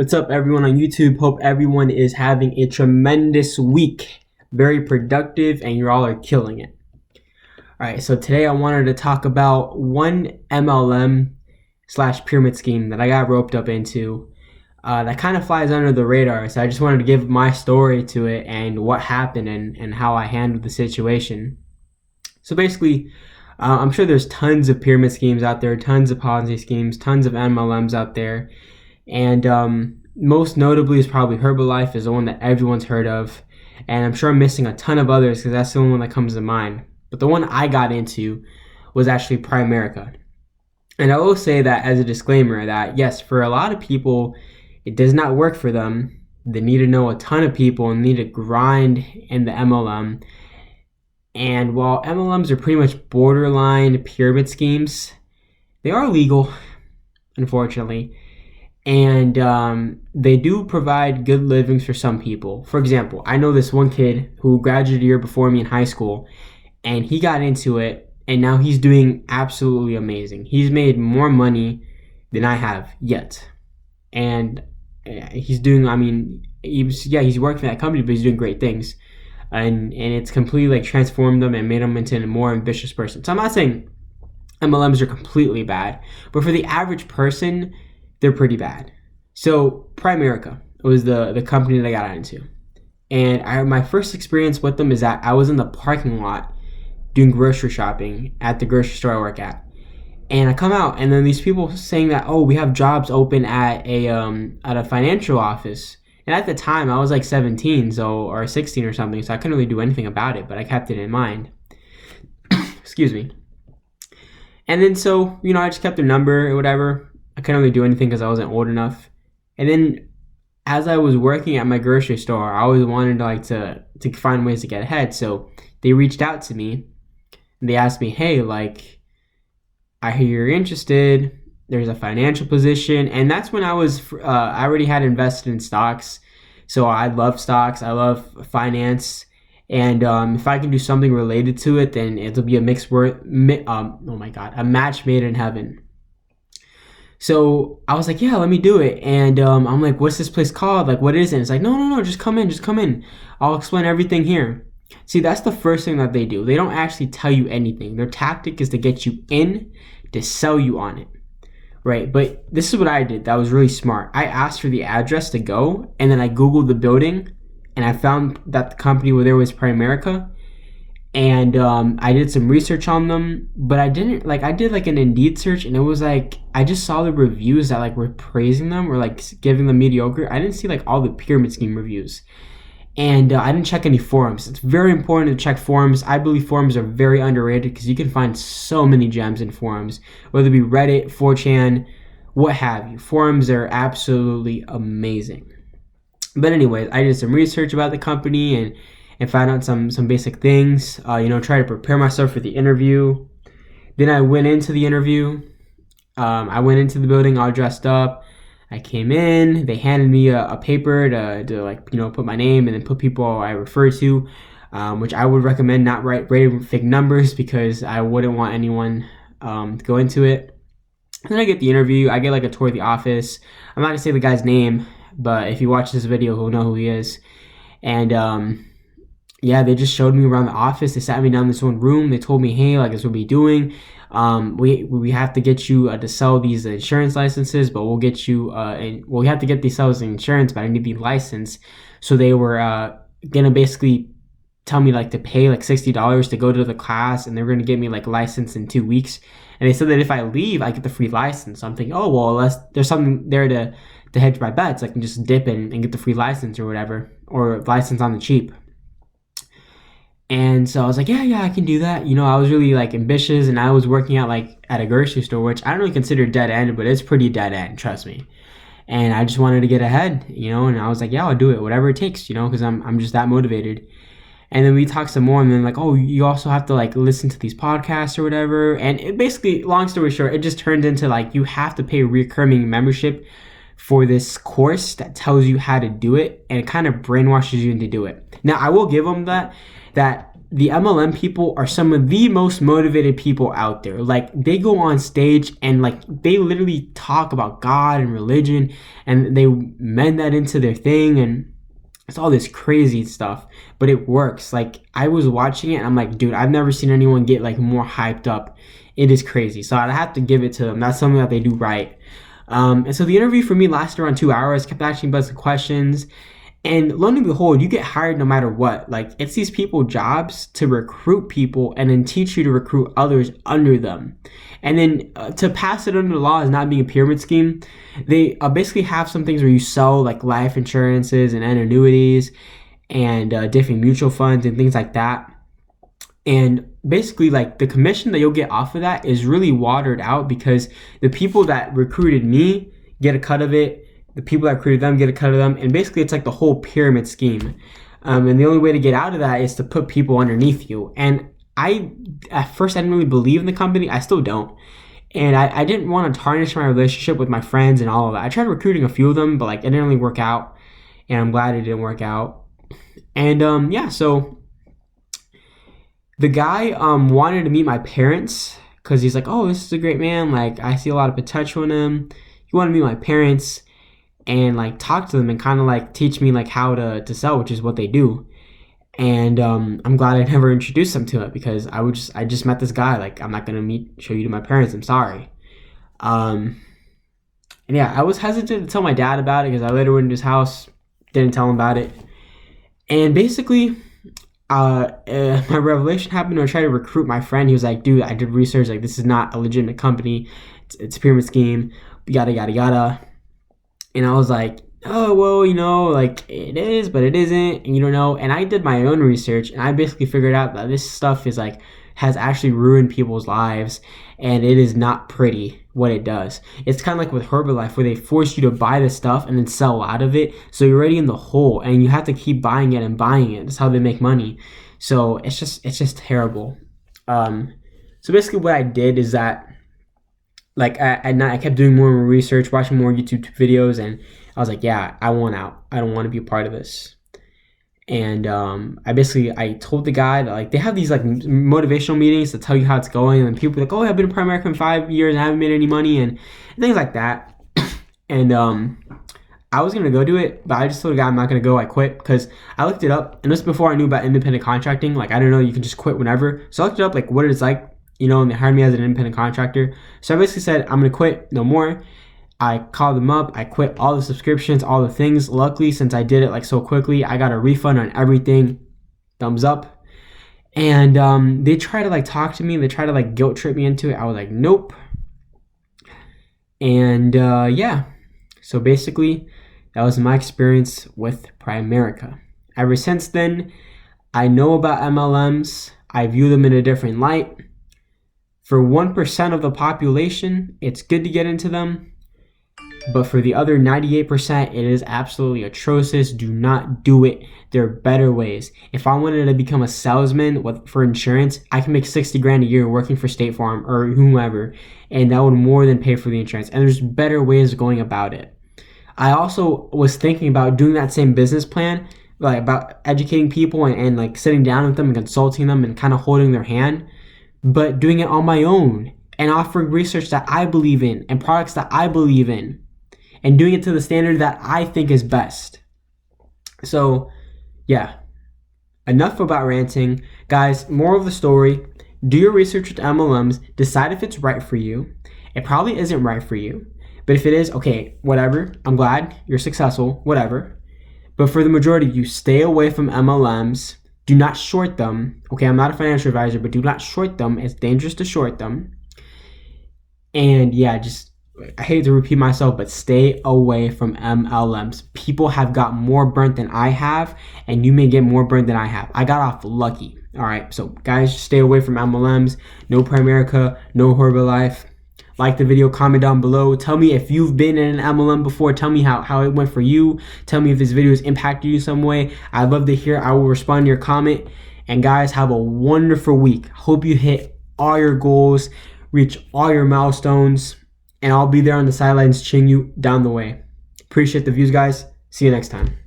What's up, everyone on YouTube? Hope everyone is having a tremendous week. Very productive, and you all are killing it. All right, so today I wanted to talk about one MLM slash pyramid scheme that I got roped up into that kind of flies under the radar. So I just wanted to give my story to it and what happened and how I handled the situation. So basically, I'm sure there's tons of pyramid schemes out there, tons of Ponzi schemes, tons of MLMs out there. And most notably is probably Herbalife is the one that everyone's heard of. And I'm sure I'm missing a ton of others because that's the only one that comes to mind. But the one I got into was actually Primerica. And I will say that as a disclaimer that yes, for a lot of people, it does not work for them. They need to know a ton of people and need to grind in the MLM. And while MLMs are pretty much borderline pyramid schemes, they are legal, unfortunately. And they do provide good livings for some people. For example, I know this one kid who graduated a year before me in high school, and he got into it, and now he's doing absolutely amazing. He's made more money than I have yet. And he's doing, he's working for that company, but he's doing great things. And it's completely like transformed him and made him into a more ambitious person. So I'm not saying MLMs are completely bad, but for the average person, they're pretty bad. So Primerica was the company that I got into. And my first experience with them is that I was in the parking lot doing grocery shopping at the grocery store I work at. And I come out, and then these people saying that, oh, we have jobs open at a financial office. And at the time, I was like 17, or 16 or something, so I couldn't really do anything about it, but I kept it in mind. Excuse me. And then so, I just kept their number or whatever. I couldn't really do anything because I wasn't old enough. And then as I was working at my grocery store, I always wanted to find ways to get ahead. So they reached out to me. And they asked me, hey, I hear you're interested. There's a financial position. And that's when I already had invested in stocks. So I love stocks. I love finance. And if I can do something related to it, then it'll be a match made in heaven. So I was like, yeah, let me do it. And I'm like, what's this place called? Like, what is it? It's like, no, just come in. I'll explain everything here. See, that's the first thing that they do. They don't actually tell you anything. Their tactic is to get you in, to sell you on it, right? But this is what I did that was really smart. I asked for the address to go, and then I Googled the building, and I found that the company where there was Primerica. And I did some research on them, but I did an Indeed search, and it was like I just saw the reviews that were praising them or giving them mediocre. I didn't see all the pyramid scheme reviews, and I didn't check any forums. It's very important to check forums. I believe forums are very underrated because you can find so many gems in forums, whether it be Reddit, 4chan, what have you. Forums are absolutely amazing. But anyways, I did some research about the company and found out some basic things, try to prepare myself for the interview. Then I went into the interview. I went into the building all dressed up. I came in. They handed me a paper to put my name and then put people I refer to, which I would recommend not writing fake numbers because I wouldn't want anyone to go into it. And then I get the interview. I get a tour of the office. I'm not going to say the guy's name, but if you watch this video, he'll know who he is. And yeah, they just showed me around the office. They sat me down in this one room. They told me, hey, this is what we're doing. We have to get you to sell these insurance licenses, but we'll get you, we have to get these sales insurance, but I need the license. So they were going to basically tell me to pay $60 to go to the class, and they're going to get me license in 2 weeks. And they said that if I leave, I get the free license. So I'm thinking, oh, well, there's something there to hedge my bets. I can just dip in and get the free license or whatever, or license on the cheap. And so I was like, yeah, I can do that. I was really ambitious, and I was working at at a grocery store, which I don't really consider dead end, but it's pretty dead end, trust me. And I just wanted to get ahead, and I was like, yeah, I'll do it, whatever it takes, because I'm just that motivated. And then we talked some more, and then oh, you also have to listen to these podcasts or whatever. And it basically, long story short, it just turned into you have to pay a recurring membership for this course that tells you how to do it, and it kind of brainwashes you into do it. Now, I will give them that the MLM people are some of the most motivated people out there. Like, they go on stage and like they literally talk about God and religion, and they mend that into their thing, and it's all this crazy stuff, but it works. Like, I was watching it and I'm like, dude, I've never seen anyone get like more hyped up. It is crazy. So I have to give it to them. That's something that they do right. And so the interview for me lasted around 2 hours, kept asking a bunch of questions. And lo and behold, you get hired no matter what. Like, it's these people jobs to recruit people and then teach you to recruit others under them. And then to pass it under the law is not being a pyramid scheme. They basically have some things where you sell like life insurances and annuities and different mutual funds and things like that. And basically, like, the commission that you'll get off of that is really watered out, because the people that recruited me get a cut of it. The people that recruited them get a cut of them. And basically, it's like the whole pyramid scheme. And the only way to get out of that is to put people underneath you. And at first, I didn't really believe in the company. I still don't. And I didn't want to tarnish my relationship with my friends and all of that. I tried recruiting a few of them, but like, it didn't really work out. And I'm glad it didn't work out. And so the guy wanted to meet my parents, because he's like, oh, this is a great man. Like, I see a lot of potential in him. He wanted to meet my parents and like talk to them and kind of like teach me like how to sell, which is what they do. And I'm glad I never introduced them to it, because I just met this guy. Like, I'm not gonna show you to my parents. I'm sorry. And yeah, I was hesitant to tell my dad about it, because I later went into his house, didn't tell him about it. And basically, my revelation happened when I tried to recruit my friend. He was like, dude, I did research. Like, this is not a legitimate company. It's a pyramid scheme. Yada, yada, yada. And I was like, oh, well, like, it is, but it isn't. And you don't know. And I did my own research, and I basically figured out that this stuff is like, has actually ruined people's lives. And it is not pretty what it does. It's kind of like with Herbalife, where they force you to buy the stuff and then sell out of it. So you're already in the hole, and you have to keep buying it and buying it. That's how they make money. So it's just terrible. So basically what I did is that, like, at night I kept doing more research, watching more YouTube videos, and I was like, yeah, I want out. I don't want to be a part of this. And I told the guy that, like, they have these like motivational meetings to tell you how it's going, and people are like, oh, I've been in Primerica in 5 years and I haven't made any money, and things like that. And I was gonna go do it, but I just told the guy I'm not gonna go. I quit, because I looked it up, and this is before I knew about independent contracting. Like, I didn't know you can just quit whenever. So I looked it up, like, what it's like, and they hired me as an independent contractor. So I basically said, I'm gonna quit, no more. I called them up. I quit all the subscriptions, all the things. Luckily, since I did it like so quickly, I got a refund on everything. Thumbs up. And they try to like talk to me. They try to like guilt trip me into it. I was like, nope. And yeah. So basically, that was my experience with Primerica. Ever since then, I know about MLMs. I view them in a different light. For 1% of the population, it's good to get into them. But for the other 98%, it is absolutely atrocious. Do not do it. There are better ways. If I wanted to become a salesman for insurance, I can make 60 grand a year working for State Farm or whomever, and that would more than pay for the insurance. And there's better ways of going about it. I also was thinking about doing that same business plan, like about educating people and like sitting down with them and consulting them and kind of holding their hand, but doing it on my own and offering research that I believe in and products that I believe in, and doing it to the standard that I think is best. So, yeah, enough about ranting. Guys, moral of the story, do your research with MLMs, decide if it's right for you. It probably isn't right for you, but if it is, okay, whatever. I'm glad you're successful, whatever. But for the majority of you, stay away from MLMs. Do not short them. Okay, I'm not a financial advisor, but do not short them. It's dangerous to short them. And yeah, I hate to repeat myself, but stay away from MLMs. People have got more burnt than I have, and you may get more burnt than I have. I got off lucky. All right, so guys, stay away from MLMs. No Primerica, no Herbalife. Like the video, comment down below. Tell me if you've been in an MLM before. Tell me how it went for you. Tell me if this video has impacted you some way. I'd love to hear. I will respond to your comment. And guys, have a wonderful week. Hope you hit all your goals, reach all your milestones, and I'll be there on the sidelines cheering you down the way. Appreciate the views, guys. See you next time.